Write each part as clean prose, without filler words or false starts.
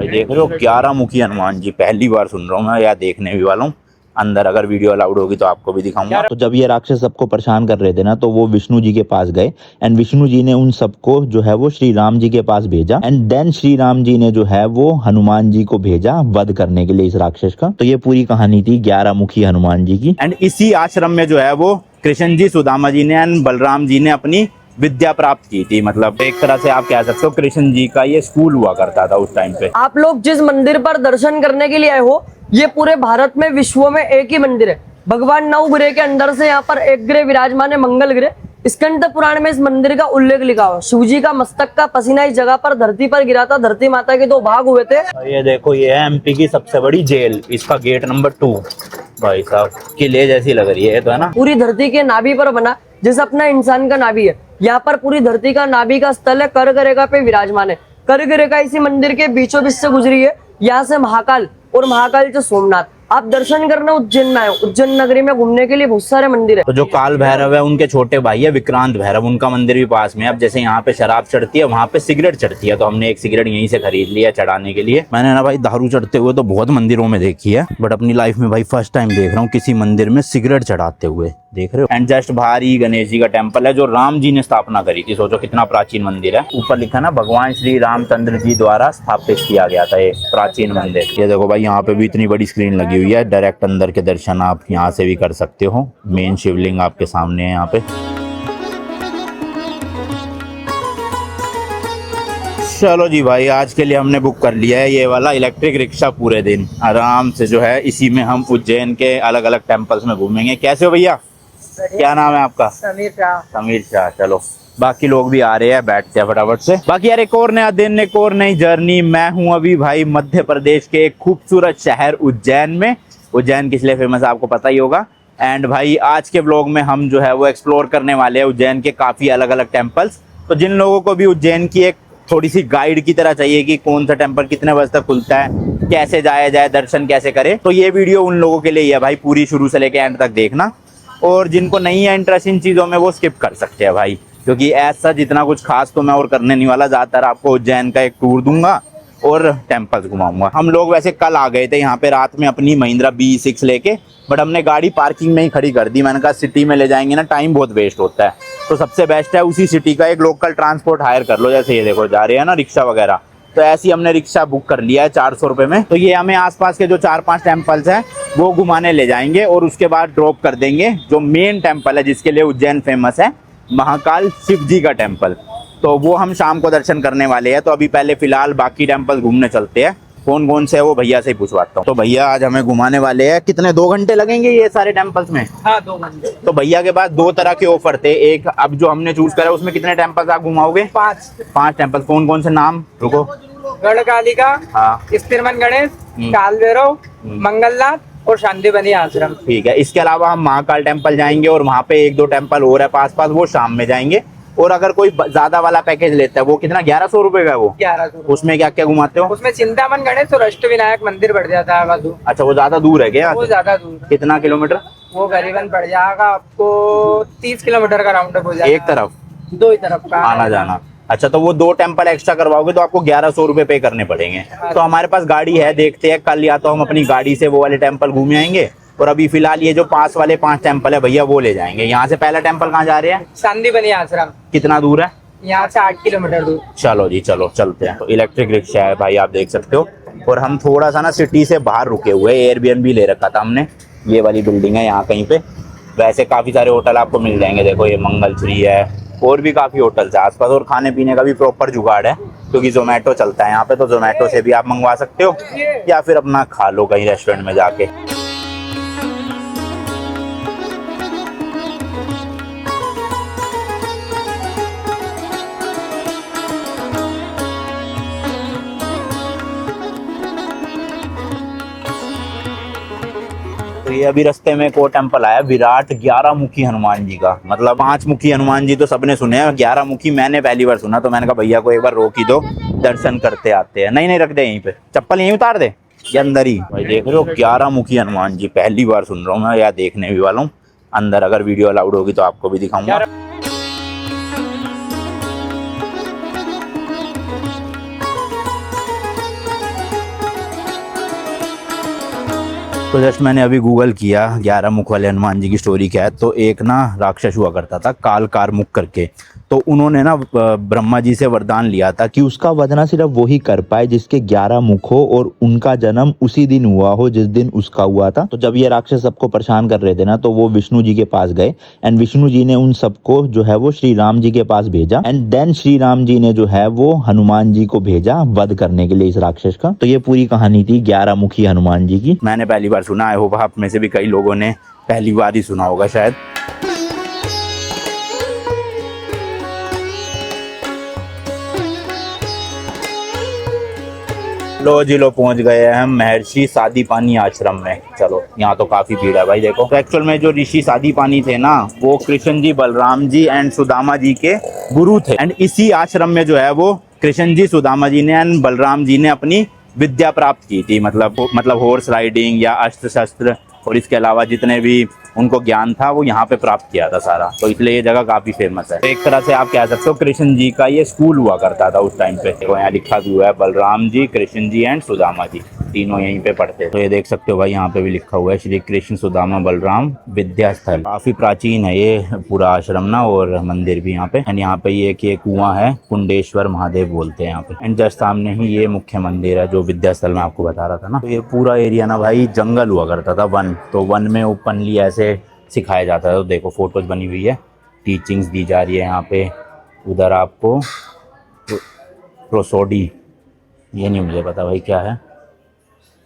भाई देख रहे हो 11 मुखी हनुमान जी, पहली बार सुन रहा हूँ मैं, या देखने भी वाला हूँ। अंदर अगर वीडियो अलाउड होगी तो आपको भी दिखाऊंगा। तो जब ये राक्षस सबको परेशान कर रहे थे ना, तो वो विष्णु जी के पास गए एंड विष्णु जी ने उन सबको जो है वो श्री राम जी के पास भेजा एंड देन श्री राम जी ने जो है वो हनुमान जी को भेजा वध करने के लिए इस राक्षस का। तो ये पूरी कहानी थी 11 मुखी हनुमान जी की। एंड इसी आश्रम में जो है वो कृष्ण जी, सुदामा जी ने एंड बलराम जी ने अपनी विद्या प्राप्त की थी। मतलब एक तरह से आप कह सकते हो कृष्ण जी का ये स्कूल हुआ करता था उस टाइम पे। आप लोग जिस मंदिर पर दर्शन करने के लिए आए हो, ये पूरे भारत में, विश्व में एक ही मंदिर है। भगवान नवग्रह के अंदर से यहाँ पर एक ग्रह विराजमान है, मंगल ग्रह। स्कंद पुराण में इस मंदिर का उल्लेख लिखा हुआ। शिव जी का मस्तक का पसीना इस जगह पर धरती पर गिरा था। धरती माता के 2 भाग हुए थे। ये देखो, ये है एमपी की सबसे बड़ी जेल, इसका गेट नंबर 2। भाई साहब किले जैसी लग रही है तो, है ना। पूरी धरती के नाभि पर बना, जैसे अपना इंसान का नाभि है। यहाँ पर पूरी धरती का नाभि का स्थल है, करगरेखा पे विराजमान है। करगरेखा इसी मंदिर के बीचों बीच से गुजरी है। यहाँ से महाकाल और महाकाल से सोमनाथ। आप दर्शन करना उज्जैन में आए। उज्जैन नगरी में घूमने के लिए बहुत सारे मंदिर है। तो जो काल भैरव है उनके छोटे भाई है विक्रांत भैरव, उनका मंदिर भी पास में। अब जैसे यहाँ पे शराब चढ़ती है, वहाँ पे सिगरेट चढ़ती है, तो हमने एक सिगरेट यहीं से खरीद लिया चढ़ाने के लिए। मैंने ना भाई दारू चढ़ते हुए तो बहुत मंदिरों में देखी है, बट अपनी लाइफ में भाई फर्स्ट टाइम देख रहा हूँ किसी मंदिर में सिगरेट चढ़ाते हुए। देख रहे हो। एंड जस्ट बाहर ही गणेश जी का टेम्पल है, जो राम जी ने स्थापना करी थी। सोचो कितना प्राचीन मंदिर है। ऊपर लिखा ना, भगवान श्री रामचंद्र जी द्वारा स्थापित किया गया था ये प्राचीन मंदिर। ये देखो भाई, यहाँ पे भी इतनी बड़ी स्क्रीन लगी हुई है। डायरेक्ट अंदर के दर्शन आप यहाँ से भी कर सकते हो। मेन शिवलिंग आपके सामने है यहाँ पे। चलो जी भाई, आज के लिए हमने बुक कर लिया है ये वाला इलेक्ट्रिक रिक्शा। पूरे दिन आराम से जो है इसी में हम उज्जैन के अलग अलग टेम्पल्स में घूमेंगे। कैसे हो भैया? क्या नाम है आपका? समीर शाह। समीर शाह। चलो बाकी लोग भी आ रहे हैं, बैठते हैं फटाफट से। बाकी यार एक और नया दिन, एक और नई जर्नी। मैं हूं अभी भाई मध्य प्रदेश के एक खूबसूरत शहर उज्जैन में। उज्जैन किस लिए फेमस है आपको पता ही होगा। एंड भाई आज के ब्लॉग में हम जो है वो एक्सप्लोर करने वाले हैं उज्जैन के काफी अलग अलग टेम्पल्स। तो जिन लोगों को भी उज्जैन की एक थोड़ी सी गाइड की तरह चाहिए कि कौन सा टेम्पल कितने बजे तक खुलता है, कैसे जाया जाए, दर्शन कैसे करे, तो ये वीडियो उन लोगों के लिए है भाई। पूरी शुरू से लेके एंड तक देखना। और जिनको नहीं है इंटरेस्ट इन चीज़ों में, वो स्किप कर सकते हैं भाई, क्योंकि ऐसा जितना कुछ खास तो मैं और करने नहीं वाला। ज़्यादातर आपको उज्जैन का एक टूर दूंगा और टेम्पल्स घुमाऊंगा। हम लोग वैसे कल आ गए थे यहाँ पे रात में अपनी महिंद्रा B6 लेके, बट हमने गाड़ी पार्किंग में ही खड़ी कर दी। मैंने कहा सिटी में ले जाएंगे ना, टाइम बहुत वेस्ट होता है, तो सबसे बेस्ट है उसी सिटी का एक लोकल ट्रांसपोर्ट हायर कर लो। जैसे ये देखो जा रहे हैं ना रिक्शा वगैरह, तो ऐसी हमने रिक्शा बुक कर लिया है 400 रुपये में। तो ये हमें आसपास के जो 4-5 टेम्पल्स हैं वो घुमाने ले जाएंगे और उसके बाद ड्रॉप कर देंगे जो मेन टेम्पल है जिसके लिए उज्जैन फेमस है, महाकाल शिव जी का टेम्पल। तो वो हम शाम को दर्शन करने वाले हैं। तो अभी पहले फिलहाल बाकी टेम्पल घूमने चलते हैं। कौन कौन से है वो भैया से ही पूछवाता हूँ। तो भैया आज हमें घुमाने वाले हैं। कितने 2 घंटे लगेंगे ये सारे टेम्पल्स में? हाँ 2 घंटे। तो भैया के पास 2 तरह के ऑफर थे। एक अब जो हमने चूज करा उसमें कितने टेम्पल्स आप घुमाओगे? 5 टेम्पल। कौन कौन से नाम? रुको। गढ़कालिका, हाँ, स्थिरमन गणेश, काल भैरव, मंगलनाथ और शांतिबनी आश्रम। ठीक है। इसके अलावा हम महाकाल टेम्पल जाएंगे और वहाँ पे 1-2 टेम्पल और है पास पास, वो शाम में जाएंगे। और अगर कोई ज्यादा वाला पैकेज लेता है वो कितना, 1100 रुपए का? वो 1100। उसमें क्या क्या घुमाते हो? उसमें चिंतामन गणेश और अष्टविनायक मंदिर बढ़ जाता है। अच्छा, वो ज्यादा दूर है क्या? वो ज्यादा दूर। कितना किलोमीटर? वो करीबन पड़ जाएगा आपको 30 किलोमीटर का राउंड अप हो जाएगा। एक तरफ? 2 ही तरफ का आना जाना। अच्छा, तो वो 2 टेम्पल एक्स्ट्रा करवाओगे तो आपको 1100 रुपए पे करने पड़ेंगे। तो हमारे पास गाड़ी है, देखते हैं कल या तो हम अपनी गाड़ी से वो वाले टेम्पल घूम आएंगे, और अभी फिलहाल ये जो पास वाले 5 टेम्पल है भैया वो ले जाएंगे। यहाँ से पहला टेम्पल कहाँ जा रहे हैं? शांतिबनी आश्रम। कितना दूर है? यहाँ से 8 किलोमीटर दूर। चलो जी, चलो चलते हैं। तो इलेक्ट्रिक रिक्शा है भाई, आप देख सकते हो। और हम थोड़ा सा ना सिटी से बाहर रुके हुए, एयरबीएनबी ले रखा था हमने। ये वाली बिल्डिंग है यहाँ कहीं पे। वैसे काफ़ी सारे होटल आपको मिल जाएंगे। देखो ये मंगलश्री है, और भी काफ़ी होटल्स है आसपास। और खाने पीने का भी प्रॉपर जुगाड़ है, क्योंकि जोमेटो चलता है यहाँ पे। तो जोमेटो से भी आप मंगवा सकते हो या फिर अपना खा लो कहीं रेस्टोरेंट में जाके। तो ये अभी रास्ते में एक और टेम्पल आया, विराट 11 मुखी हनुमान जी का। मतलब 5 मुखी हनुमान जी तो सबने सुने हैं, 11 मुखी मैंने पहली बार सुना। तो मैंने कहा भैया को एक बार रोक ही दो, दर्शन करते आते हैं। नहीं रख दे यहीं पे, चप्पल यहीं उतार दे, ये अंदर ही। भाई देख रहे हो 11 मुखी हनुमान जी, पहली बार सुन रहा हूँ मैं, या देखने भी वाला हूँ। अंदर अगर वीडियो अलाउड होगी तो आपको भी दिखाऊंगा। तो जस्ट मैंने अभी गूगल किया 11 मुख वाले हनुमान जी की स्टोरी क्या है। तो एक ना राक्षस हुआ करता था काल कार मुख करके, तो उन्होंने ना ब्रह्मा जी से वरदान लिया था कि उसका वध ना सिर्फ वही कर पाए जिसके 11 मुख हो और उनका जन्म उसी दिन हुआ हो जिस दिन उसका हुआ था। तो जब ये राक्षस सबको परेशान कर रहे थे ना, तो वो विष्णु जी के पास गए एंड विष्णु जी ने उन सबको जो है वो श्री राम जी के पास भेजा एंड देन श्री राम जी ने जो है वो हनुमान जी को भेजा वध करने के लिए इस राक्षस का। तो ये पूरी कहानी थी 11 मुखी हनुमान जी की। मैंने पहली बार सुना, आई होप आप में से भी कई लोगों ने पहली बार ही सुना होगा शायद। लो जी लो, पहुंच गए हैं हम महर्षि सादी पानी आश्रम में। चलो, यहाँ तो काफी भीड़ है भाई। देखो, तो एक्चुअल में जो ऋषि सादी पानी थे ना, वो कृष्ण जी, बलराम जी एंड सुदामा जी के गुरु थे एंड इसी आश्रम में जो है वो कृष्ण जी, सुदामा जी ने एंड बलराम जी ने अपनी विद्या प्राप्त की थी। मतलब हॉर्स राइडिंग या अस्त्र शस्त्र और इसके अलावा जितने भी उनको ज्ञान था वो यहाँ पे प्राप्त किया था सारा। तो इसलिए ये जगह काफी फेमस है। तो एक तरह से आप कह सकते हो कृष्ण जी का ये स्कूल हुआ करता था उस टाइम पे। देखो यहाँ लिखा भी हुआ है बलराम जी, कृष्ण जी एंड सुदामा जी, तीनों यहीं पे पढ़ते। तो ये देख सकते हो भाई, यहाँ पे भी लिखा हुआ है श्री कृष्ण सुदामा बलराम विद्या स्थल। काफी प्राचीन है ये पूरा आश्रम ना, और मंदिर भी यहाँ पे। एंड यहाँ पे ये कुआं है, कुंडेश्वर महादेव बोलते हैं यहाँ पे। एंड जस्ट सामने ही ये मुख्य मंदिर है जो विद्या स्थल में आपको बता रहा था ना। तो ये पूरा एरिया ना भाई जंगल हुआ करता था, वन। तो वन में ओपनली ऐसे सिखाया जाता है। तो देखो फोटोज बनी हुई है, टीचिंग्स दी जा रही है यहाँ पे। उधर आपको प्रोसोडी, ये नहीं मुझे पता भाई क्या है,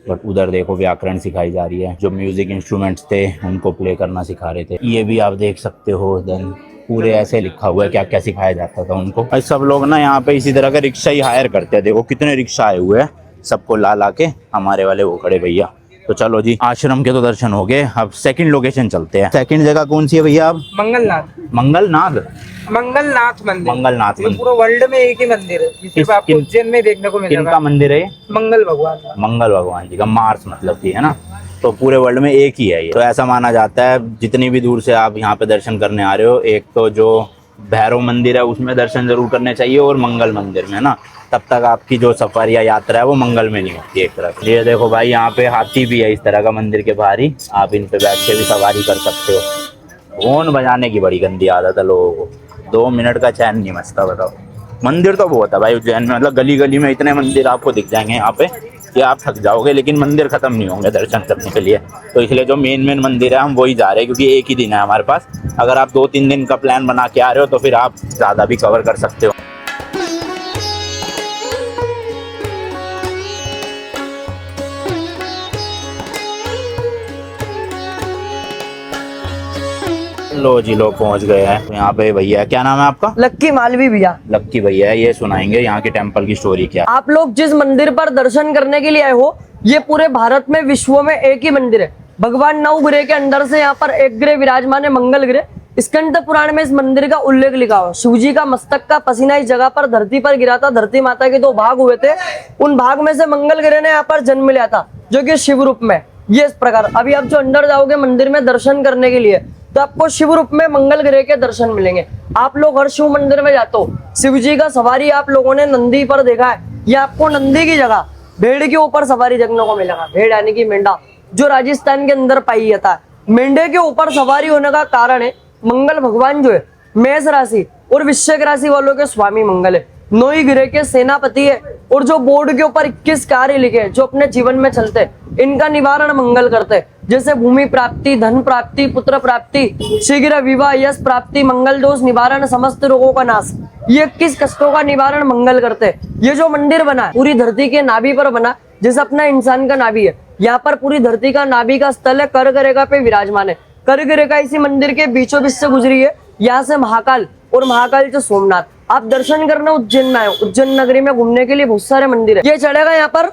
बट उधर देखो व्याकरण सिखाई जा रही है। जो म्यूजिक इंस्ट्रूमेंट्स थे उनको प्ले करना सिखा रहे थे, ये भी आप देख सकते हो। देन पूरे ऐसे लिखा हुआ है क्या क्या सिखाया जाता था उनको। और सब लोग ना यहाँ पे इसी तरह का रिक्शा ही हायर करते हैं। देखो कितने रिक्शा आए हुए हैं, सबको ला के हमारे वाले वो खड़े भैया। तो चलो जी, आश्रम के तो दर्शन हो गए, अब सेकंड लोकेशन चलते हैं। सेकंड जगह कौन सी है भैया? आप मंगलनाथ मंगलनाथ मंदिर। पूरा वर्ल्ड में एक ही मंदिर है, ये सिर्फ आपको उज्जैन में देखने को मिलेगा। किनका मंदिर है? मंगल भगवान जी का, मार्स मतलब की है ना। तो पूरे वर्ल्ड में एक ही है ये। तो ऐसा माना जाता है जितनी भी दूर से आप यहाँ पे दर्शन करने आ रहे हो, एक तो जो भैरव मंदिर है उसमें दर्शन जरूर करने चाहिए, और मंगल मंदिर में ना, तब तक आपकी जो सफर या यात्रा है वो मंगल में नहीं होती एक तरह से। ये देखो भाई, यहाँ पे हाथी भी है इस तरह का मंदिर के बाहर ही, आप इन पे बैठ के भी सवारी कर सकते हो। हॉर्न बजाने की बड़ी गंदी आदत है लोगों को, 2 मिनट का चैन नहीं मचता। बताओ, मंदिर तो बहुत है भाई उज्जैन में, मतलब गली गली में इतने मंदिर आपको दिख जाएंगे यहाँ पे कि आप थक जाओगे, लेकिन मंदिर खत्म नहीं होंगे दर्शन करने के लिए। तो इसलिए जो मेन मंदिर है हम वही जा रहे हैं, क्योंकि एक ही दिन है हमारे पास। अगर आप 2-3 दिन का प्लान बना के आ रहे हो तो फिर आप ज़्यादा भी कवर कर सकते हो। लो जी लो, पहुंच गए हैं। तो यहाँ पे भैया, क्या नाम है आपका? लक्की मालवी भैया। लक्की भैया, ये सुनाएंगे यहाँ के टेम्पल की स्टोरी क्या। आप लोग जिस मंदिर पर दर्शन करने के लिए आए हो, ये पूरे भारत में, विश्व में एक ही मंदिर है। भगवान 9 ग्रह के अंदर से यहाँ पर एक ग्रह विराजमान है, मंगल ग्रह। स्कंद पुराण में इस मंदिर का उल्लेख लिखा हुआ। शिव जी का मस्तक का पसीना इस जगह पर धरती पर गिरा था। धरती माता के 2 भाग हुए थे, उन भाग में से मंगल ग्रह ने यहाँ पर जन्म लिया था, जो कि शिव रूप में। ये इस प्रकार, अभी आप जो अंदर जाओगे मंदिर में दर्शन करने के लिए, तो आपको शिव रूप में मंगल ग्रह के दर्शन मिलेंगे। आप लोग हर शिव मंदिर में जाते हो, शिव जी का सवारी आप लोगों ने नंदी पर देखा है। ये आपको नंदी की जगह भेड़ के ऊपर सवारी देखने को मिलेगा। भेड़ यानी कि मेंढा, जो राजस्थान के अंदर पाई जाता है। मेंढे के ऊपर सवारी होने का कारण है, मंगल भगवान जो है मेष राशि और वृश्चिक राशि वालों के स्वामी मंगल है, 9 ग्रह के सेनापति है। और जो बोर्ड के ऊपर 21 कार्य लिखे हैं जो अपने जीवन में चलते हैं, इनका निवारण मंगल करते हैं। जैसे भूमि प्राप्ति, धन प्राप्ति, पुत्र प्राप्ति, शीघ्र विवाह, यश प्राप्ति, मंगल दोष निवारण, समस्त रोगों का नाश, ये 21 कष्टों का निवारण मंगल करते हैं। ये जो मंदिर बना है पूरी धरती के नाभि पर बना, जैसे अपना इंसान का नाभि है, यहाँ पर पूरी धरती का नाभि का स्थल है, कर्क रेखा पे विराजमान है। कर्क रेखा इसी मंदिर के बीचों बीच से गुजरी है। यहाँ से महाकाल और महाकाल से सोमनाथ, आप दर्शन करने उज्जैन में आए। उज्जैन नगरी में घूमने के लिए बहुत सारे मंदिर है। ये चढ़ेगा यहाँ पर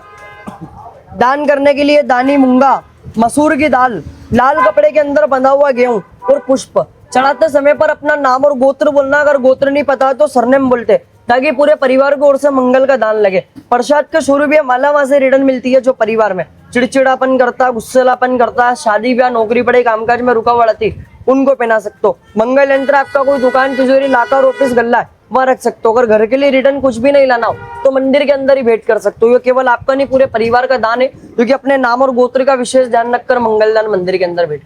दान करने के लिए दानी मूंगा, मसूर की दाल, लाल कपड़े के अंदर बंधा हुआ गेहूं और पुष्प। चढ़ाते समय पर अपना नाम और गोत्र बोलना, अगर गोत्र नहीं पता तो सरनेम बोलते, ताकि पूरे परिवार को ओर से मंगल का दान लगे। प्रसाद के स्वरूप ये माला वहां से रिटर्न मिलती है। जो परिवार में चिड़चिड़ापन करता, गुस्सेलापन करता, शादी ब्याह, नौकरी पढ़ाई, कामकाज में रुकावट आती, उनको पहना सकते हो। मंगल यंत्र आपका कोई दुकान, तिजोरी, लाकर, ऑफिस, गल्ला है, वहाँ रख सकते हो। अगर घर के लिए रिटर्न कुछ भी नहीं लाना हो तो मंदिर के अंदर ही भेंट कर सकते हो। ये केवल आपका नहीं, पूरे परिवार का दान है, क्योंकि अपने नाम और गोत्र का विशेष ध्यान रखकर मंगलदान मंदिर के अंदर भेंट।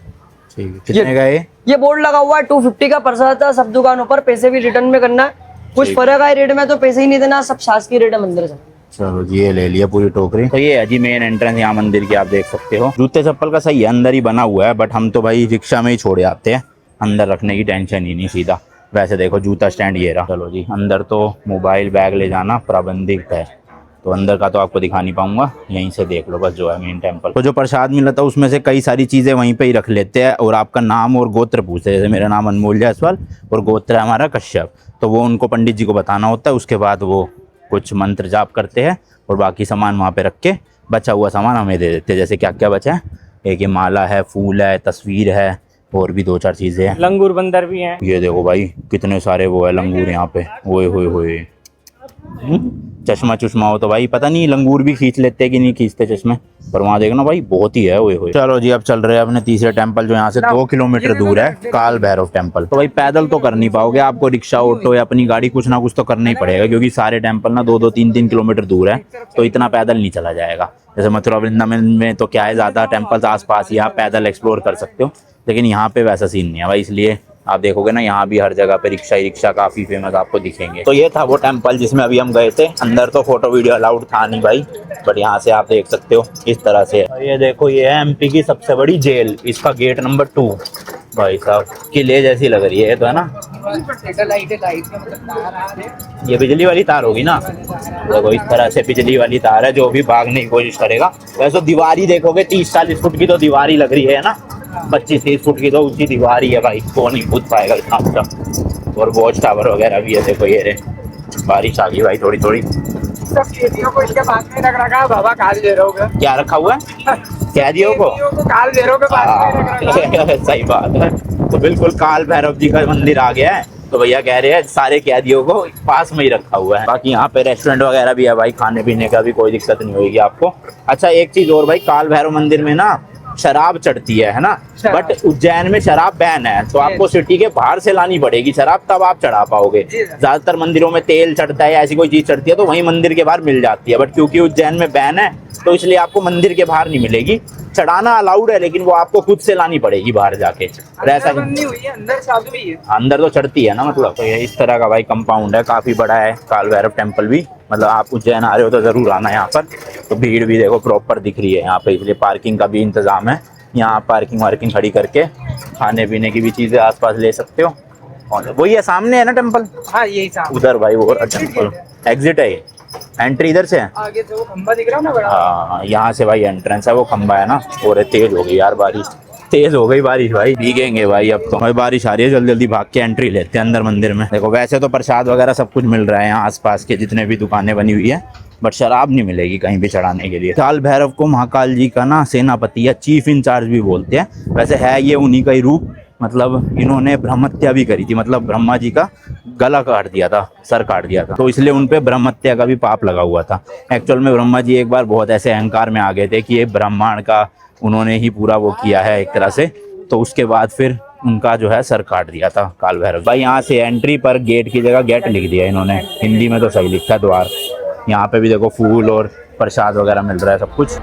ठीक है, कितने का है? ये बोर्ड लगा हुआ है 250 का प्रसाद था सब दुकानों पर, पैसे भी रिटर्न में करना है। कुछ फर्क है रेट में तो पैसे ही नहीं देना, सब शासकीय रेट है मंदिर से। चलो जी, ये ले लिया पूरी टोकरी। तो ये है जी मेन एंट्रेंस यहाँ मंदिर की, आप देख सकते हो। जूते चप्पल का सही है, अंदर ही बना हुआ है, बट हम तो भाई रिक्शा में ही छोड़े आते हैं, अंदर रखने की टेंशन ही नहीं, सीधा। वैसे देखो जूता स्टैंड ये रहा। चलो जी, अंदर तो मोबाइल बैग ले जाना प्रतिबंधित है, तो अंदर का तो आपको दिखा नहीं पाऊंगा, यहीं से देख लो बस जो है मेन टेम्पल। तो जो प्रसाद मिला था उसमें से कई सारी चीज़ें वहीं पे ही रख लेते हैं, और आपका नाम और गोत्र पूछते हैं। जैसे मेरा नाम अनमोल जायसवाल और गोत्र है हमारा कश्यप, तो वो उनको पंडित जी को बताना होता है। उसके बाद वो कुछ मंत्र जाप करते हैं और बाकी सामान वहाँ पे रख के बचा हुआ सामान हमें दे देते हैं। जैसे क्या क्या बचा है, एक ये माला है, फूल है, तस्वीर है, और भी 2-4 चीज़ें हैं। लंगूर बंदर भी हैं। ये देखो भाई कितने सारे वो है लंगूर यहाँ पे, ओए होए होए। चश्मा चुश्मा हो तो भाई पता नहीं लंगूर भी खींच लेते हैं कि नहीं खींचते चश्मे, पर वहाँ देखना भाई बहुत ही है, ओए होए। चलो जी, अब चल रहे हैं अपने तीसरे टेंपल, जो यहाँ से 2 किलोमीटर दूर है, काल भैरव टेंपल। तो भाई पैदल तो कर नहीं पाओगे, आपको रिक्शा, ऑटो या अपनी गाड़ी कुछ ना कुछ तो करना ही पड़ेगा, क्योंकि सारे टेंपल ना 2-2, 3-3 किलोमीटर दूर है, तो इतना पैदल नहीं चला जाएगा। जैसे मथुरा वृंदावन में तो क्या है, ज़्यादा टेम्पल्स आसपास ही, आप पैदल एक्सप्लोर कर सकते हो, लेकिन यहाँ पे वैसा सीन नहीं है भाई। इसलिए आप देखोगे ना यहाँ भी हर जगह पे रिक्शा ही रिक्शा काफी फेमस आपको दिखेंगे। तो ये था वो टेंपल जिसमें अभी हम गए थे। अंदर तो फोटो वीडियो अलाउड था नहीं भाई, बट यहाँ से आप देख सकते हो इस तरह से। ये देखो, ये है एमपी की सबसे बड़ी जेल, इसका गेट नंबर 2 भाई साहब, किले जैसी लग रही है, तो है ना। ये बिजली वाली तार होगी ना, देखो इस तरह से बिजली वाली तार है, जो भी भागने की कोशिश करेगा। वैसे दीवार ही देखोगे 30-40 फुट की तो दीवार ही लग रही है ना, 25-30 फुट की तो ऊंची दीवार ही है भाई, कौन नहीं कूद पाएगा इतना ऊंचा। और वॉच टावर वगैरह भी है, देखो ये रे। बारिश आ गई भाई थोड़ी थोड़ी। सब कैदियों को इसके बाद में रख रखा है बाबा, काल दे रहे हो क्या रखा हुआ है कैदियों को? काल दे रहे हो। सही बात है। तो बिल्कुल काल भैरव जी का मंदिर आ गया है, तो भैया कह रहे हैं सारे कैदियों को पास में ही रखा हुआ है। बाकी यहाँ पे रेस्टोरेंट वगैरह भी है भाई, खाने पीने का भी कोई दिक्कत नहीं होगी आपको। अच्छा एक चीज और भाई, काल भैरव मंदिर में ना शराब चढ़ती है ना, बट उज्जैन में शराब बैन है, तो आपको सिटी के बाहर से लानी पड़ेगी शराब, तब आप चढ़ा पाओगे। ज्यादातर मंदिरों में तेल चढ़ता है, ऐसी कोई चीज चढ़ती है तो वहीं मंदिर के बाहर मिल जाती है, बट क्योंकि उज्जैन में बैन है तो इसलिए आपको मंदिर के बाहर नहीं मिलेगी। चढ़ाना अलाउड है, लेकिन वो आपको खुद से लानी पड़ेगी बाहर जाके। ऐसा नहीं हुई है, अंदर चालू ही है, अंदर तो चढ़ती है ना, मतलब। तो ये इस तरह का भाई कंपाउंड है, काफी बड़ा है काल भैरव टेम्पल भी। मतलब आप उज्जैन आ रहे हो तो जरूर आना यहाँ पर। तो भीड़ भी देखो प्रॉपर दिख रही है यहाँ पे, इसलिए पार्किंग का भी इंतजाम है। यहाँ पार्किंग वार्किंग खड़ी करके खाने पीने की भी चीजें आसपास ले सकते हो। और वही है सामने है ना टेम्पल, हाँ यही सामने उधर भाई वो टेम्पल एग्जिट है, एंट्री इधर से है। आगे तो वो खंबा दिख रहा है ना बड़ा, हाँ यहाँ से भाई एंट्रेंस है, वो खंबा है ना। और तेज हो गई यार बारिश, तेज हो गई बारिश भाई, भीगेंगे भाई अब तो। भाई बारिश आ रही है, जल्दी जल्दी भाग के एंट्री लेते हैं अंदर मंदिर में। देखो वैसे तो प्रसाद वगैरह सब कुछ मिल रहा है यहाँ आसपास के जितने भी दुकानें बनी हुई है, बट शराब नहीं मिलेगी कहीं भी चढ़ाने के लिए। काल भैरव को महाकाल जी का ना सेनापति या चीफ इंचार्ज भी बोलते हैं। वैसे है ये उन्हीं का ही रूप, मतलब इन्होंने ब्रह्महत्या भी करी थी, मतलब ब्रह्मा जी का गला काट दिया था, सर काट दिया था, तो इसलिए उन पे ब्रह्महत्या का भी पाप लगा हुआ था। एक्चुअल में ब्रह्मा जी एक बार बहुत ऐसे अहंकार में आ गए थे कि ये ब्रह्मांड का उन्होंने ही पूरा वो किया है एक तरह से, तो उसके बाद फिर उनका जो है सर काट दिया था काल भैरव। भाई यहाँ से एंट्री पर गेट की जगह गेट लिख दिया इन्होंने, हिंदी में तो सही लिखा है द्वार। यहाँ पे भी देखो फूल और प्रसाद वगैरह मिल रहा है सब कुछ।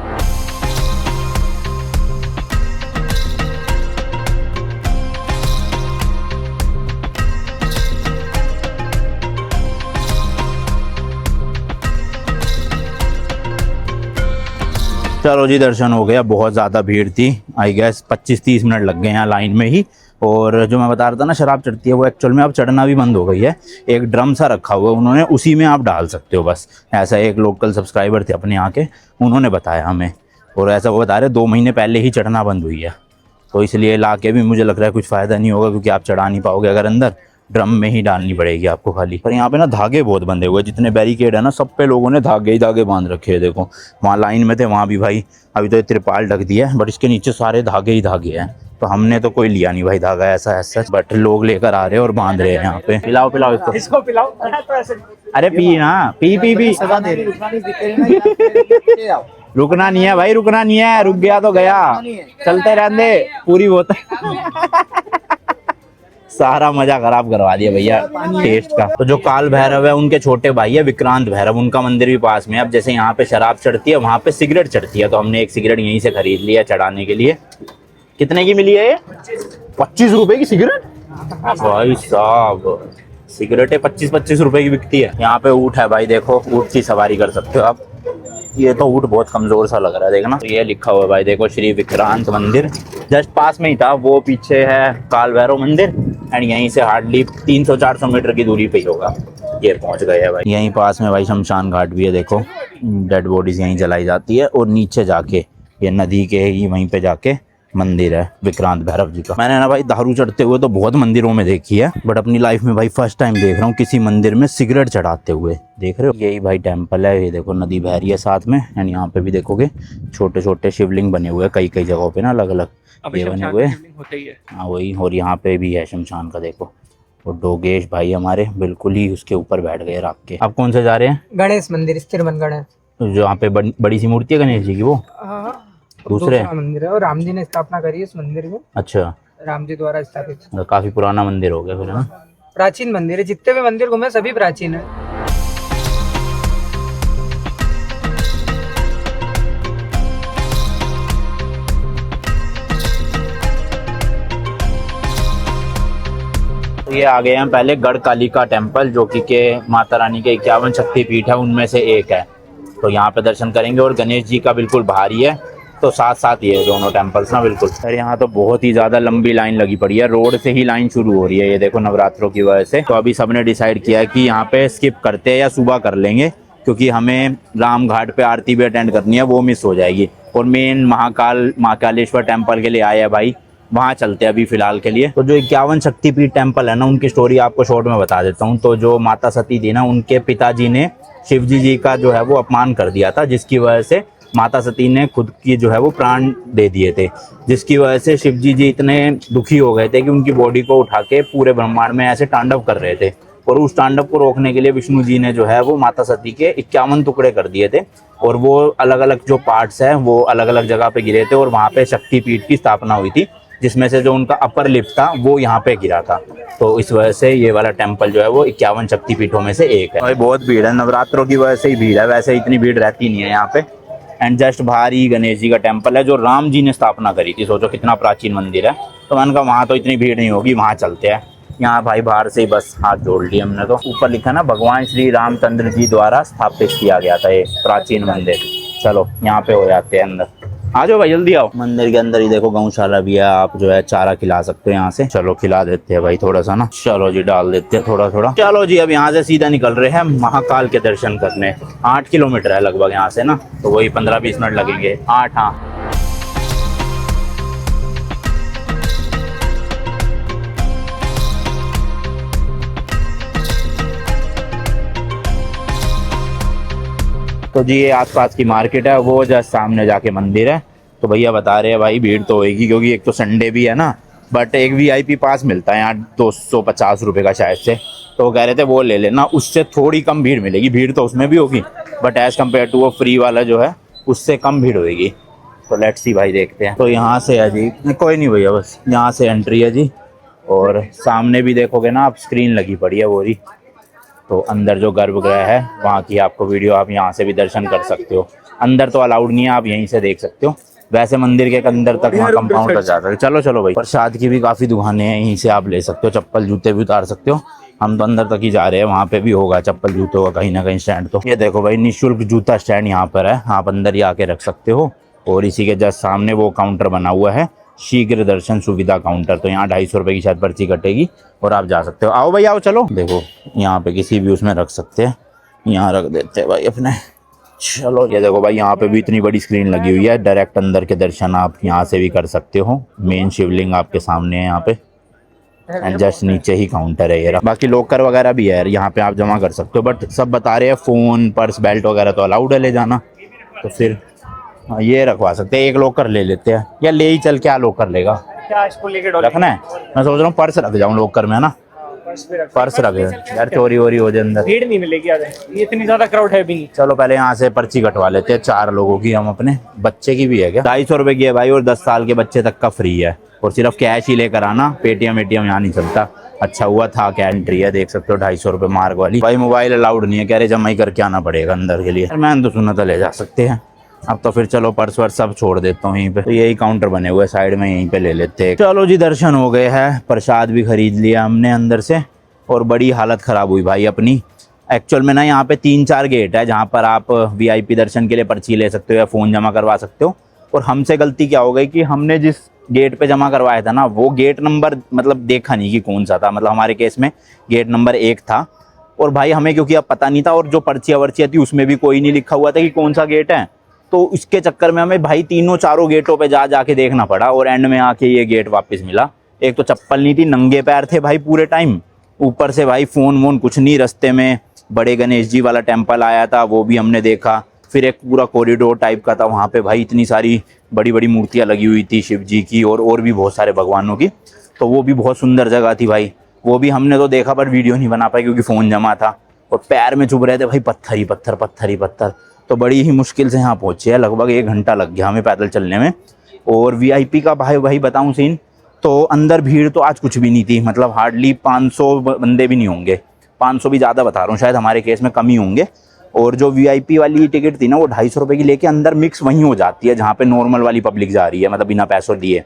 चलो जी, दर्शन हो गया। बहुत ज़्यादा भीड़ थी, आई गेस 25-30 मिनट लग गए यहाँ लाइन में ही। और जो मैं बता रहा था ना शराब चढ़ती है, वो एक्चुअल में अब चढ़ना भी बंद हो गई है। एक ड्रम सा रखा हुआ है उन्होंने, उसी में आप डाल सकते हो बस। ऐसा एक लोकल सब्सक्राइबर थे अपने यहाँ के, उन्होंने बताया हमें, और ऐसा वो बता रहे 2 महीने पहले ही चढ़ना बंद हुई है। तो इसलिए ला के भी मुझे लग रहा है कुछ फ़ायदा नहीं होगा, क्योंकि आप चढ़ा नहीं पाओगे अगर अंदर, ड्रम में ही डालनी पड़ेगी आपको खाली। पर यहाँ पे ना धागे बहुत बंधे हुए, जितने बैरिकेड है ना सब पे लोगों ने धागे ही धागे बांध रखे हैं। देखो वहाँ लाइन में थे, वहाँ भी भाई अभी तो त्रिपाल ढक दिया है, बट इसके नीचे सारे धागे ही धागे हैं। तो हमने तो कोई लिया नहीं भाई धागा ऐसा, बट लोग लेकर आ रहे हैं और बांध रहे हैं यहाँ पे। पिलाओ पिलाओ इसको पिलाओ तो ऐसे। अरे पी ना, पी पी पी। रुकना नहीं है भाई, रुकना नहीं है, रुक गया तो गया, चलते रहने पूरी बोतल। सारा मजा खराब करवा दिया भैया टेस्ट का। तो जो काल भैरव है उनके छोटे भाई है विक्रांत भैरव, उनका मंदिर भी पास में है। अब जैसे यहाँ पे शराब चढ़ती है वहाँ पे सिगरेट चढ़ती है, तो हमने एक सिगरेट यहीं से खरीद लिया चढ़ाने के लिए। कितने की मिली है ये? 25 रुपए की सिगरेट? भाई साहब सिगरेटें 25-25 रुपए की बिकती है। यहाँ पे ऊँट है भाई, देखो ऊँट की सवारी कर सकते हो आप। ये तो ऊँट बहुत कमजोर सा लग रहा है, देखना। तो ये लिखा हुआ है भाई, देखो श्री विक्रांत मंदिर, जस्ट पास में ही था। वो पीछे है काल भैरव मंदिर, एंड यहीं से हार्डली 300-400 मीटर की दूरी पे ही होगा। ये पहुंच गए हैं भाई। यहीं पास में भाई शमशान घाट भी है, देखो डेड बॉडीज यहीं जलाई जाती है। और नीचे जाके ये नदी के ही वहीं पे जाके मंदिर है विक्रांत भैरव जी का। मैंने ना भाई दारू चढ़ते हुए तो बहुत मंदिरों में देखी है, बट अपनी लाइफ में भाई फर्स्ट टाइम देख रहा हूँ किसी मंदिर में सिगरेट चढ़ाते हुए। देख रहे हो, यही भाई टेम्पल है। ये देखो नदी बह रही है साथ में, एंड यहाँ पे भी देखोगे छोटे छोटे शिवलिंग बने हुए कई कई जगहों पे ना, अलग अलग ये बने हुए। हाँ वही, और यहाँ पे भी है शमशान का, देखो। और डोगेश भाई हमारे बिल्कुल ही उसके ऊपर बैठ गए राख के। आप कौन से जा रहे हैं? गणेश मंदिर, स्थिर मन गणेश, जो यहाँ पे बड़ी सी मूर्ति है गणेश जी की, वो दूसरे मंदिर है। और राम जी ने स्थापना करी है इस मंदिर में। अच्छा, राम जी द्वारा स्थापित। काफी पुराना मंदिर हो गया फिर, है ना? प्राचीन मंदिर है, जितने भी मंदिर घूमे सभी प्राचीन है। तो ये आ गए हैं पहले गढ़ कालिका टेम्पल, जो कि के माता रानी के 51 शक्तिपीठ है उनमें से एक है। तो यहाँ पे दर्शन करेंगे, और गणेश जी का बिल्कुल बाहर ही है, तो साथ साथ ये दोनों टेम्पल्स ना बिल्कुल। और यहाँ तो बहुत ही ज्यादा लंबी लाइन लगी पड़ी है, रोड से ही लाइन शुरू हो रही है। ये देखो नवरात्रों की वजह से। तो अभी सबने डिसाइड किया है कि यहाँ पे स्किप करते हैं या सुबह कर लेंगे, क्योंकि हमें राम घाट पे आरती भी अटेंड करनी है, वो मिस हो जाएगी। और मेन महाकालेश्वर टेम्पल के लिए आए हैं भाई, वहाँ चलते हैं अभी फिलहाल के लिए। तो जो 51 शक्तिपीठ टेम्पल है ना, उनकी स्टोरी आपको शॉर्ट में बता देता हूँ। तो जो माता सती थी ना, उनके पिताजी ने शिवजी जी का जो है वो अपमान कर दिया था, जिसकी वजह से माता सती ने खुद की जो है वो प्राण दे दिए थे। जिसकी वजह से शिवजी जी इतने दुखी हो गए थे कि उनकी बॉडी को उठा के पूरे ब्रह्मांड में ऐसे तांडव कर रहे थे। और उस तांडव को रोकने के लिए विष्णु जी ने जो है वो माता सती के 51 टुकड़े कर दिए थे, और वो अलग अलग जो पार्ट्स हैं वो अलग अलग जगह पे गिरे थे, और वहाँ पे शक्तिपीठ की स्थापना हुई थी, जिसमें से जो उनका अपर लिप था वो यहाँ पे गिरा था। तो इस वजह से ये वाला टेम्पल जो है वो 51 शक्तिपीठों में से एक है। भाई बहुत भीड़ है, नवरात्रों की वजह से ही भीड़ है, वैसे इतनी भीड़ रहती नहीं है यहाँ पे। एंड जस्ट बाहर ही गणेश जी का टेम्पल है, जो राम जी ने स्थापना करी थी। सोचो कितना प्राचीन मंदिर है। तो मैंने कहा वहाँ तो इतनी भीड़ नहीं होगी, वहाँ चलते हैं। यहाँ भाई बाहर से ही बस हाथ जोड़ लिए हमने। तो ऊपर लिखा ना, भगवान श्री रामचंद्र जी द्वारा स्थापित किया गया था ये प्राचीन मंदिर। चलो यहाँ पे हो जाते हैं अंदर। आ जाओ भाई जल्दी आओ। मंदिर के अंदर ही देखो गौशाला भी है, आप जो है चारा खिला सकते हो यहाँ से। चलो खिला देते हैं भाई थोड़ा सा ना। चलो जी डाल देते हैं थोड़ा थोड़ा। चलो जी अब यहाँ से सीधा निकल रहे हैं महाकाल के दर्शन करने। 8 किलोमीटर है लगभग यहाँ से ना, तो वही 15-20 मिनट लगेंगे। 8, हाँ। तो जी ये आसपास की मार्केट है, वो जस्ट सामने जाके मंदिर है। तो भैया बता रहे हैं भाई भीड़ तो होगी, क्योंकि एक तो संडे भी है ना, बट एक VIP पास मिलता है यहाँ 250 रुपये का शायद से। तो वो कह रहे थे वो ले लेना, उससे थोड़ी कम भीड़ मिलेगी। भीड़ तो उसमें भी होगी, बट एज कम्पेयर टू वो फ्री वाला जो है उससे कम भीड़ होगी। तो लेट्स सी भाई देखते हैं। तो यहाँ से है जी, कोई नहीं भैया बस यहाँ से एंट्री है जी। और सामने भी देखोगे ना आप, स्क्रीन लगी पड़ी है वो रही। तो अंदर जो गर्भगृह है वहाँ की आपको वीडियो, आप यहाँ से भी दर्शन कर सकते हो। अंदर तो अलाउड नहीं है, आप यहीं से देख सकते हो। वैसे मंदिर के अंदर तक वहाँ कंपाउंड तक जा सकते। चलो चलो भाई, प्रसाद की भी काफ़ी दुकानें हैं, यहीं से आप ले सकते हो। चप्पल जूते भी उतार सकते हो। हम तो अंदर तक ही जा रहे हैं, वहाँ पे भी होगा चप्पल जूतों का कहीं ना कहीं स्टैंड। तो ये देखो भाई, निःशुल्क जूता स्टैंड यहाँ पर है, आप अंदर ही आके रख सकते हो। और इसी के जस्ट सामने वो काउंटर बना हुआ है, शीघ्र दर्शन सुविधा काउंटर। तो यहाँ 250 रुपये की शायद पर्ची कटेगी और आप जा सकते हो। आओ भाई आओ, चलो। देखो यहाँ पे किसी भी उसमें रख सकते हैं, यहाँ रख देते हैं भाई अपने। चलो ये देखो भाई, यहाँ पे भी इतनी बड़ी स्क्रीन लगी हुई है, डायरेक्ट अंदर के दर्शन आप यहाँ से भी कर सकते हो। मेन शिवलिंग आपके सामने है यहाँ पे, एंड जस्ट नीचे ही काउंटर है ये रहा। बाकी लॉकर वगैरह भी है यहाँ पे, आप जमा कर सकते हो। बट सब बता रहे हैं फ़ोन, पर्स, बेल्ट वगैरह तो अलाउड है ले जाना। तो फिर ये रखवा सकते हैं। एक लॉकर ले लेते हैं, या ले ही चल, क्या लॉकर लेगा, क्या इसको लेके रखना है। मैं सोच रहा हूँ पर्स रख जाऊँ लॉकर में ना, पर्स रख यार, चोरी वोरी हो जाए अंदर। भीड़ नहीं मिलेगी, ये इतनी ज्यादा क्राउड है भी नहीं। चलो पहले यहाँ से पर्ची कटवा लेते हैं, 4 लोगों की। हम अपने बच्चे की भी है क्या? 250 रुपये की है भाई, और 10 साल के बच्चे तक का फ्री है। और सिर्फ कैश ही लेकर आना, पेटीएम यहाँ नहीं चलता। अच्छा हुआ था क्या एंट्री है, देख सकते हो 250 रुपये मार्ग वाली। भाई मोबाइल अलाउड नहीं है, कह रहे जमा ही करके आना पड़ेगा अंदर के लिए। मैंने तो सुना था ले जा सकते हैं। अब तो फिर चलो पर्स वर्स सब छोड़ देता हूँ यहीं पे, तो यही काउंटर बने हुए साइड में, यहीं पे ले लेते हैं। चलो जी दर्शन हो गए हैं, प्रसाद भी खरीद लिया हमने अंदर से, और बड़ी हालत ख़राब हुई भाई अपनी। एक्चुअल में ना यहाँ पे 3-4 गेट है जहाँ पर आप वीआईपी दर्शन के लिए पर्ची ले सकते हो या फ़ोन जमा करवा सकते हो। और हमसे गलती क्या हो गई कि हमने जिस गेट पे जमा करवाया था ना, वो गेट नंबर मतलब देखा नहीं कि कौन सा था। मतलब हमारे केस में गेट नंबर 1 था, और भाई हमें क्योंकि अब पता नहीं था, और जो पर्चियाँ वर्चियाँ थी उसमें भी कोई नहीं लिखा हुआ था कि कौन सा गेट है। तो इसके चक्कर में हमें भाई 3-4 गेटों पे जाके देखना पड़ा, और एंड में आके ये गेट वापस मिला। एक तो चप्पल नहीं थी, नंगे पैर थे भाई पूरे टाइम, ऊपर से भाई फ़ोन वोन कुछ नहीं। रास्ते में बड़े गणेश जी वाला टेम्पल आया था, वो भी हमने देखा। फिर एक पूरा कॉरिडोर टाइप का था, वहाँ पे भाई इतनी सारी बड़ी बड़ी मूर्तियाँ लगी हुई थी शिव जी की, और भी बहुत सारे भगवानों की। तो वो भी बहुत सुंदर जगह थी भाई, वो भी हमने तो देखा पर वीडियो नहीं बना पाए क्योंकि फ़ोन जमा था, और पैर में चुभ रहे थे भाई, पत्थर ही पत्थर, पत्थर ही पत्थर। तो बड़ी ही मुश्किल से यहाँ पहुँचे हैं, लगभग 1 घंटा लग गया हमें पैदल चलने में। और वीआईपी का भाई बताऊँ सीन, तो अंदर भीड़ तो आज कुछ भी नहीं थी, मतलब हार्डली 500 बंदे भी नहीं होंगे, 500 भी ज़्यादा बता रहा हूँ, शायद हमारे केस में कम ही होंगे। और जो वीआईपी वाली टिकट थी ना, वो 250 रुपये की लेके अंदर मिक्स वहीं हो जाती है जहाँ पे नॉर्मल वाली पब्लिक जा रही है, मतलब बिना पैसों दिए।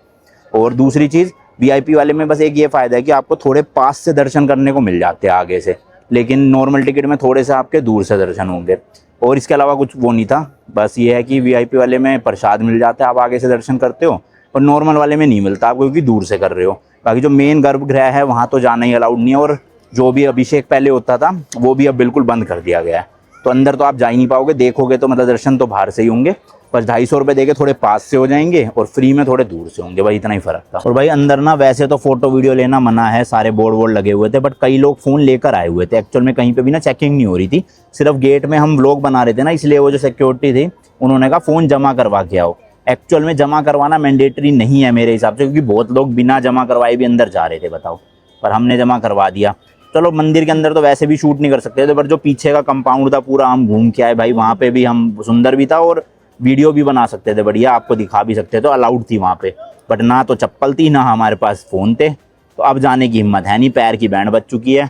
और दूसरी चीज़, वीआईपी वाले में बस एक ये फ़ायदा है कि आपको थोड़े पास से दर्शन करने को मिल जाते हैं आगे से, लेकिन नॉर्मल टिकट में थोड़े से आपके दूर से दर्शन होंगे। और इसके अलावा कुछ वो नहीं था, बस ये है कि वीआईपी वाले में प्रसाद मिल जाता है, आप आगे से दर्शन करते हो, और नॉर्मल वाले में नहीं मिलता आपको क्योंकि दूर से कर रहे हो। बाकी जो मेन गर्भगृह है वहाँ तो जाना ही अलाउड नहीं है, और जो भी अभिषेक पहले होता था वो भी अब बिल्कुल बंद कर दिया गया है। तो अंदर तो आप जा ही नहीं पाओगे, देखोगे तो मतलब दर्शन तो बाहर से ही होंगे, बस 250 रुपये देके थोड़े पास से हो जाएंगे, और फ्री में थोड़े दूर से होंगे, भाई इतना ही फ़र्क था। और भाई अंदर ना वैसे तो फ़ोटो वीडियो लेना मना है, सारे बोर्ड वोर्ड लगे हुए थे, बट कई लोग फ़ोन लेकर आए हुए थे। एक्चुअल में कहीं पे भी ना चेकिंग नहीं हो रही थी, सिर्फ गेट में हम व्लॉग बना रहे थे ना, इसलिए वो जो सिक्योरिटी थी उन्होंने कहा फ़ोन जमा करवा के आओ। एक्चुअल में जमा करवाना मैंडेटरी नहीं है मेरे हिसाब से, क्योंकि बहुत लोग बिना जमा करवाए भी अंदर जा रहे थे, बताओ, पर हमने जमा करवा दिया। चलो मंदिर के अंदर तो वैसे भी शूट नहीं कर सकते थे, पर जो पीछे का कंपाउंड था पूरा हम घूम के आए भाई, वहाँ पे भी हम, सुंदर भी था और वीडियो भी बना सकते थे बढ़िया, आपको दिखा भी सकते थे, तो अलाउड थी वहाँ पे। बट ना तो चप्पल थी, ना हमारे पास फ़ोन थे, तो अब जाने की हिम्मत है नहीं, पैर की बैंड बज चुकी है,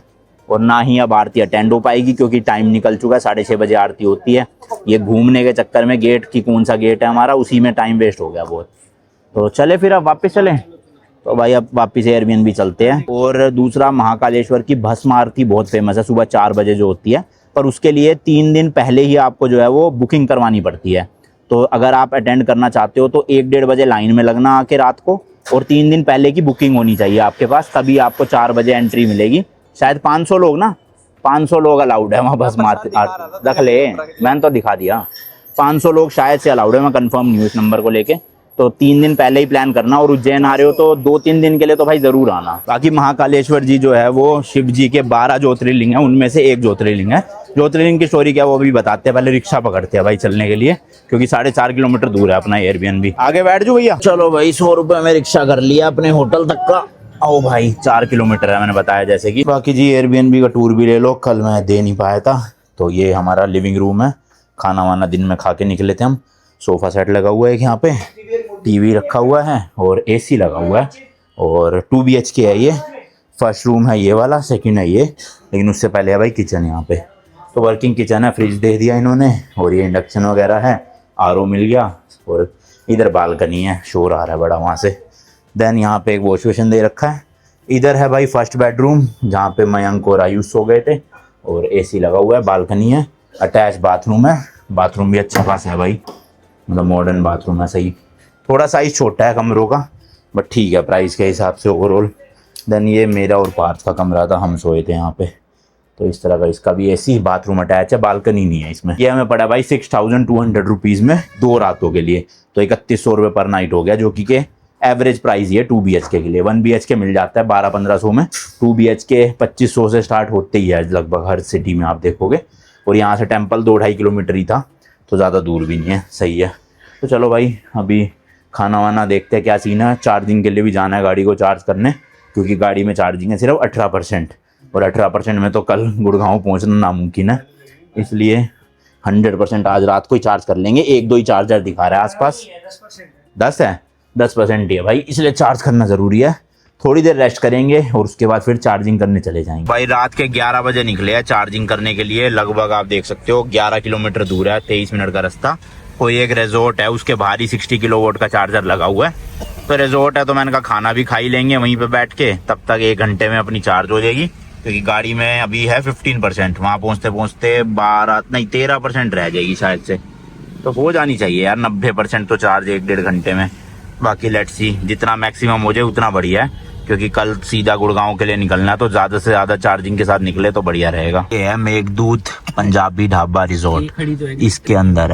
और ना ही अब आरती अटेंड हो पाएगी क्योंकि टाइम निकल चुका है, 6:30 बजे आरती होती है। ये घूमने के चक्कर में गेट की कौन सा गेट है हमारा, उसी में टाइम वेस्ट हो गया बहुत। तो चले फिर अब वापस चलें, तो भाई अब वापस एयरबीएनबी चलते हैं। और दूसरा, महाकालेश्वर की भस्म आरती बहुत फेमस है, सुबह 4 बजे जो होती है, पर उसके लिए 3 दिन पहले ही आपको जो है वो बुकिंग करवानी पड़ती है। तो अगर आप अटेंड करना चाहते हो तो 1-1.5 बजे लाइन में लगना आके रात को, और 3 दिन पहले की बुकिंग होनी चाहिए आपके पास, तभी आपको 4 बजे एंट्री मिलेगी। शायद 500 लोग ना, 500 लोग अलाउड है वहाँ भस्म आरती, रख ले, मैंने तो दिखा दिया, 500 लोग शायद से अलाउड है, मैं कंफर्म नहीं हूँ इस नंबर को लेके। तो 3 दिन पहले ही प्लान करना, और उज्जैन आ रहे हो तो 2-3 दिन के लिए तो भाई ज़रूर आना। बाकी महाकालेश्वर जी जो है वो शिव जी के 12 ज्योतिर्लिंग है, उनमें से एक ज्योतिर्लिंग है। ज्योतिर्लिंग की स्टोरी क्या वो भी बताते हैं, पहले रिक्शा पकड़ते हैं भाई चलने के लिए, क्योंकि 4.5 किलोमीटर दूर है अपना एयरबीएनबी। आगे बैठ जाओ भैया। चलो भाई 100 रुपये में रिक्शा कर लिया अपने होटल तक का। आओ भाई, 4 किलोमीटर है मैंने बताया जैसे कि। बाकी जी एयरबीएनबी का टूर भी ले लो, कल मैं दे नहीं पाया था। तो ये हमारा लिविंग रूम है, खाना वाना दिन में खा के निकले थे हम। सोफ़ा सेट लगा हुआ है यहाँ पे, टीवी रखा हुआ है और एसी लगा हुआ है, और 2 BHK है ये। फर्स्ट रूम है ये वाला, सेकंड है ये, लेकिन उससे पहले है भाई किचन यहाँ पे। तो वर्किंग किचन है, फ्रिज दे दिया इन्होंने, और ये इंडक्शन वगैरह है, RO मिल गया, और इधर बालकनी है, शोर आ रहा है बड़ा वहाँ से। देन यहाँ पे एक वॉश बेसिन दे रखा है। इधर है भाई फर्स्ट बेडरूम, जहाँ पे मयंक और आयुष सो गए थे, और AC लगा हुआ है, बालकनी है, अटैच बाथरूम है। बाथरूम भी अच्छा खासा है भाई, मतलब मॉडर्न बाथरूम है, सही। थोड़ा साइज छोटा है कमरों का, बट ठीक है प्राइस के हिसाब से ओवरऑल। देन ये मेरा और पार्थ का कमरा था, हम सोए थे यहाँ पे। तो इस तरह का इसका भी AC, बाथरूम अटैच है, बालकनी नहीं है इसमें। ये हमें पड़ा भाई 6200 रुपीज़ में 2 रातों के लिए, तो 3100 रुपये पर नाइट हो गया, जो कि के एवरेज प्राइस ही है 2 BHK के लिए। 1 BHK मिल जाता है 1200-1500 में, 2 BHK 2500 से स्टार्ट होते ही है लगभग हर सिटी में, आप देखोगे। और यहाँ से टेम्पल 2-2.5 किलोमीटर ही था, तो ज़्यादा दूर भी नहीं है, सही है। तो चलो भाई अभी खाना वाना देखते हैं क्या सीन है। चार्जिंग के लिए भी जाना है गाड़ी को चार्ज करने, क्योंकि गाड़ी में चार्जिंग है सिर्फ 18%, और 18% में तो कल गुड़गांव पहुंचना नामुमकिन है, इसलिए 100% आज रात को ही चार्ज कर लेंगे। 1-2 ही चार्जर दिखा रहा है आसपास, 10 है, 10% ही है भाई, इसलिए चार्ज करना ज़रूरी है। थोड़ी देर रेस्ट करेंगे और उसके बाद फिर चार्जिंग करने चले जाएंगे। भाई रात के 11 बजे निकले हैं चार्जिंग करने के लिए। लगभग आप देख सकते हो 11 किलोमीटर दूर है, 23 मिनट का रास्ता। कोई एक रिजॉर्ट है, उसके बाहर ही 60 किलोवाट का चार्जर लगा हुआ है। तो रिजॉर्ट है तो मैंने कहा खाना भी खा ही लेंगे वहीं पे बैठ के, तब तक 1 घंटे में अपनी चार्ज हो जाएगी। क्योंकि गाड़ी में अभी है 15%, वहाँ पहुँचते पहुँचते 13% रह जाएगी शायद से। तो हो जानी चाहिए यार 90% तो चार्ज 1-1.5 घंटे में। बाकी लेट्स सी, जितना मैक्सिमम हो जाए उतना बढ़िया है, क्योंकि कल सीधा गुड़गांव के लिए निकलना है, तो ज्यादा से ज्यादा चार्जिंग के साथ निकले तो बढ़िया रहेगा। ये है मेघदूत पंजाबी ढाबा रिजॉर्ट, इसके अंदर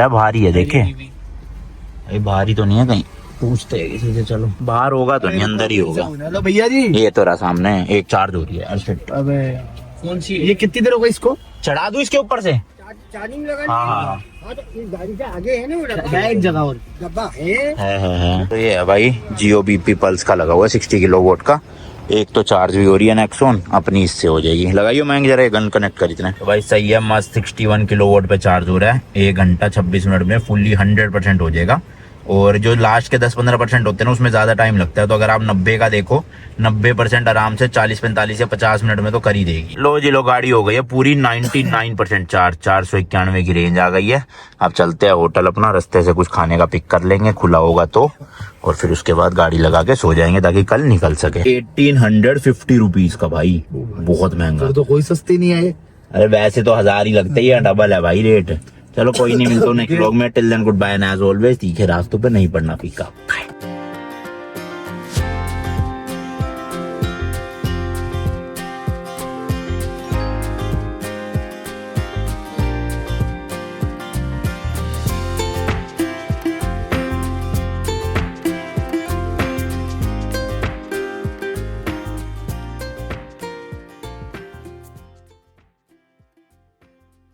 है भारी है, देखे अरे भारी तो नहीं है, कहीं पूछते हैं किसी से, चलो बाहर होगा तो नहीं अंदर ही होगा। हेलो भैया जी, ये तो रहा सामने, एक चार्ज हो रही है। अबे कौन सी ये कितनी देर होगा इसको चढ़ा दूं इसके ऊपर से? चार्जिंग लगानी हाँ है तो इस गाड़ी से आगे है ना वो डब्बा, एक जगह और डब्बा है। तो ये है भाई जियो बीपी पल्स का लगा हुआ है 60 किलोवाट का। एक तो चार्ज भी हो रही है नेक्सॉन, अपनी इससे हो जाएगी। लगाइयो मैं जरा ये गन कनेक्ट कर इतने। तो भाई सही है, मस्त 61 किलोवाट पे चार्ज हो रहा है। 1 घंटा 26 मिनट में फुल्ली 100% हो जाएगा। और जो लास्ट के 10-15% होते हैं ना उसमें ज्यादा टाइम लगता है। तो अगर आप 90 का देखो, 90% आराम से 40-45 या 50 मिनट में तो कर ही देगी। लो जी लो, गाड़ी हो गई है पूरी 99% चार्ज। 491 की रेंज आ गई है। अब चलते हैं होटल अपना, रास्ते से कुछ खाने का पिक कर लेंगे खुला होगा तो, और फिर उसके बाद गाड़ी लगा के सो जाएंगे ताकि कल निकल सके। 1850 रुपीज का भाई, बहुत महंगा। तो कोई सस्ती नहीं है। अरे वैसे तो 1000 ही लगते ही, डबल है भाई रेट। चलो कोई नहीं, मिलता हूं नेक्स्ट व्लॉग में। Till then goodbye and as always तीखे रास्तों पे नहीं पड़ना फीका।